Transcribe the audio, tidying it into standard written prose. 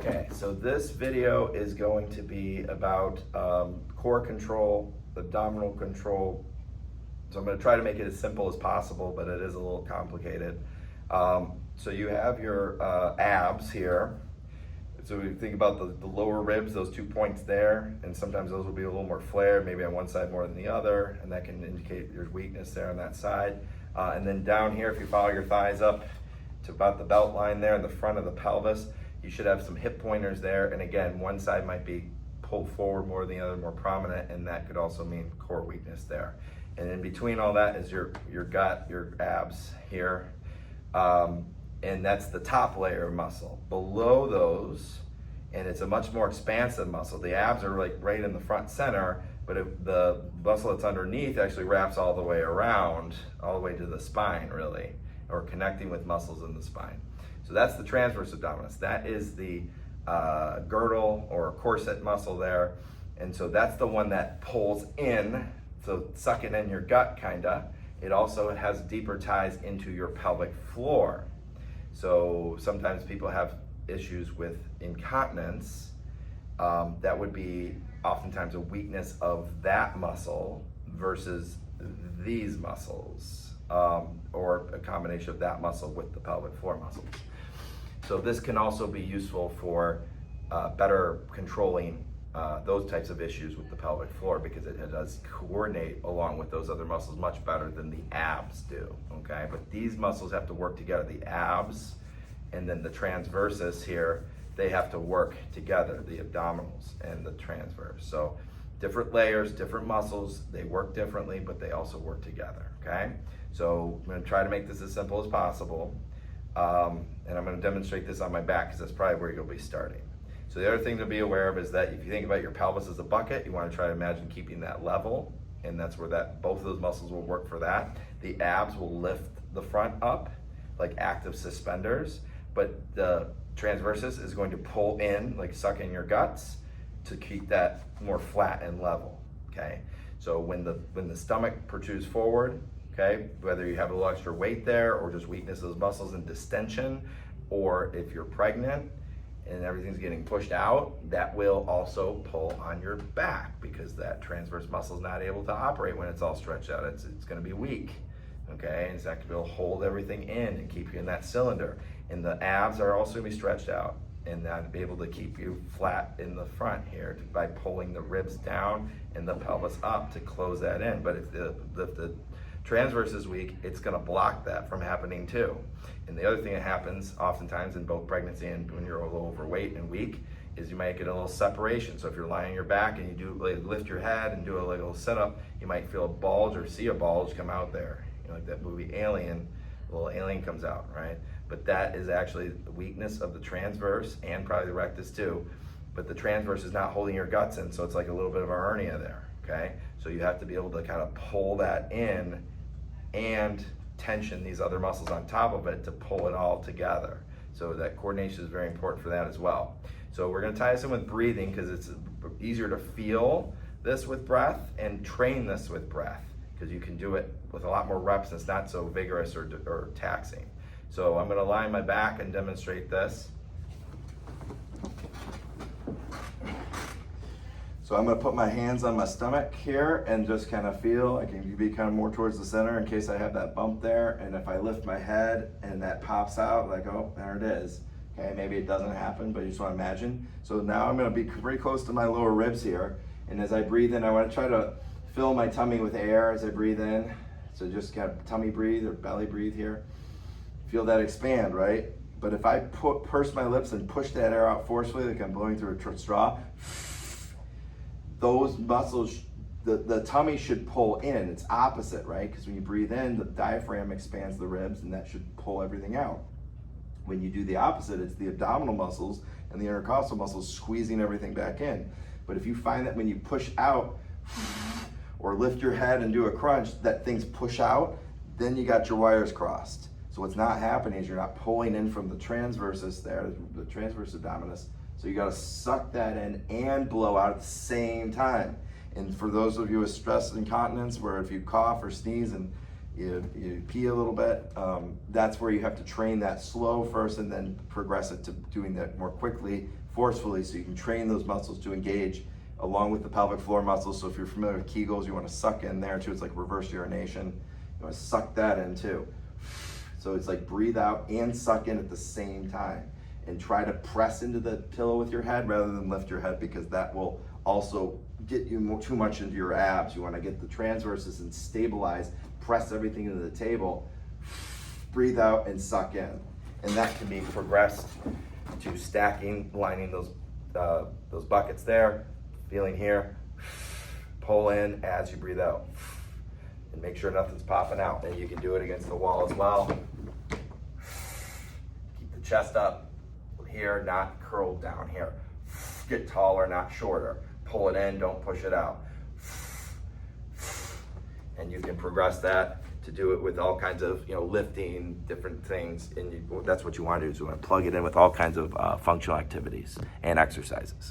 Okay, so this video is going to be about core control, abdominal control. So I'm going to try to make it as simple as possible, but it is a little complicated. So you have your abs here. So we think about the lower ribs, those 2 points there, and sometimes those will be a little more flared, maybe on one side more than the other, and that can indicate there's weakness there on that side. And then down here, if you follow your thighs up to about the belt line there in the front of the pelvis, you should have some hip pointers there, and again, one side might be pulled forward more than the other, more prominent, and that could also mean core weakness there. And in between all that is your gut, your abs here, and that's the top layer of muscle. Below those, and it's a much more expansive muscle. The abs are like right in the front center, but if the muscle that's underneath actually wraps all the way around, all the way to the spine really, or connecting with muscles in the spine. So that's the transverse abdominis. That is the girdle or corset muscle there. And so that's the one that pulls in, so sucking in your gut kinda. It also has deeper ties into your pelvic floor. So sometimes people have issues with incontinence. That would be oftentimes a weakness of that muscle versus these muscles, or a combination of that muscle with the pelvic floor muscles. So this can also be useful for better controlling those types of issues with the pelvic floor, because it does coordinate along with those other muscles much better than the abs do, okay? But these muscles have to work together. The abs and then the transversus here, they have to work together, the abdominals and the transverse. So different layers, different muscles, they work differently, but they also work together, okay? So I'm gonna try to make this as simple as possible. And I'm going to demonstrate this on my back because that's probably where you'll be starting. So the other thing to be aware of is that if you think about your pelvis as a bucket, you want to try to imagine keeping that level, and that's where both of those muscles will work for that. The abs will lift the front up like active suspenders, but the transversus is going to pull in, like suck in your guts, to keep that more flat and level, okay? So when the stomach protrudes forward, okay, whether you have a little extra weight there or just weakness of those muscles and distension, or if you're pregnant and everything's getting pushed out, that will also pull on your back because that transverse muscle is not able to operate when it's all stretched out. It's going to be weak, okay? And it's not going to be able to hold everything in and keep you in that cylinder. And the abs are also going to be stretched out and not be able to keep you flat in the front here by pulling the ribs down and the pelvis up to close that in. But if the transverse is weak, it's going to block that from happening too. And the other thing that happens oftentimes in both pregnancy and when you're a little overweight and weak is you might get a little separation. So if you're lying on your back and you lift your head and do a little sit-up, you might feel a bulge or see a bulge come out there. You know, like that movie Alien, a little alien comes out, right? But that is actually the weakness of the transverse and probably the rectus too. But the transverse is not holding your guts in, so it's like a little bit of a hernia there, okay? So you have to be able to kind of pull that in and tension these other muscles on top of it to pull it all together. So that coordination is very important for that as well. So we're going to tie this in with breathing because it's easier to feel this with breath and train this with breath because you can do it with a lot more reps and it's not so vigorous or taxing. So I'm going to lie on my back and demonstrate this. So I'm going to put my hands on my stomach here and just kind of feel. I can be kind of more towards the center in case I have that bump there. And if I lift my head and that pops out, like, oh, there it is. Okay, maybe it doesn't happen, but you just want to imagine. So now I'm going to be pretty close to my lower ribs here. And as I breathe in, I want to try to fill my tummy with air as I breathe in. So just kind of tummy breathe or belly breathe here. Feel that expand, right? But if I purse my lips and push that air out forcefully, like I'm blowing through a straw, those muscles, the tummy should pull in. It's opposite, right? Because when you breathe in, the diaphragm expands the ribs and that should pull everything out. When you do the opposite, it's the abdominal muscles and the intercostal muscles squeezing everything back in. But if you find that when you push out or lift your head and do a crunch, that things push out, then you got your wires crossed. So what's not happening is you're not pulling in from the transversus there, the transverse abdominis. So you gotta suck that in and blow out at the same time. And for those of you with stress incontinence, where if you cough or sneeze and you pee a little bit, that's where you have to train that slow first and then progress it to doing that more quickly forcefully so you can train those muscles to engage along with the pelvic floor muscles. So if you're familiar with Kegels, you want to suck in there too. It's like reverse urination. You want to suck that in too. So it's like breathe out and suck in at the same time, and try to press into the pillow with your head rather than lift your head, because that will also get you too much into your abs. You want to get the transversus and stabilize, press everything into the table, breathe out and suck in. And that can be progressed to stacking, lining those buckets there, feeling here, pull in as you breathe out. And make sure nothing's popping out. And you can do it against the wall as well. Keep the chest up here, not curled down here. Get taller, not shorter. Pull it in, don't push it out. And you can progress that to do it with all kinds of, lifting, different things. And that's what you want to do, is you want to plug it in with all kinds of functional activities and exercises.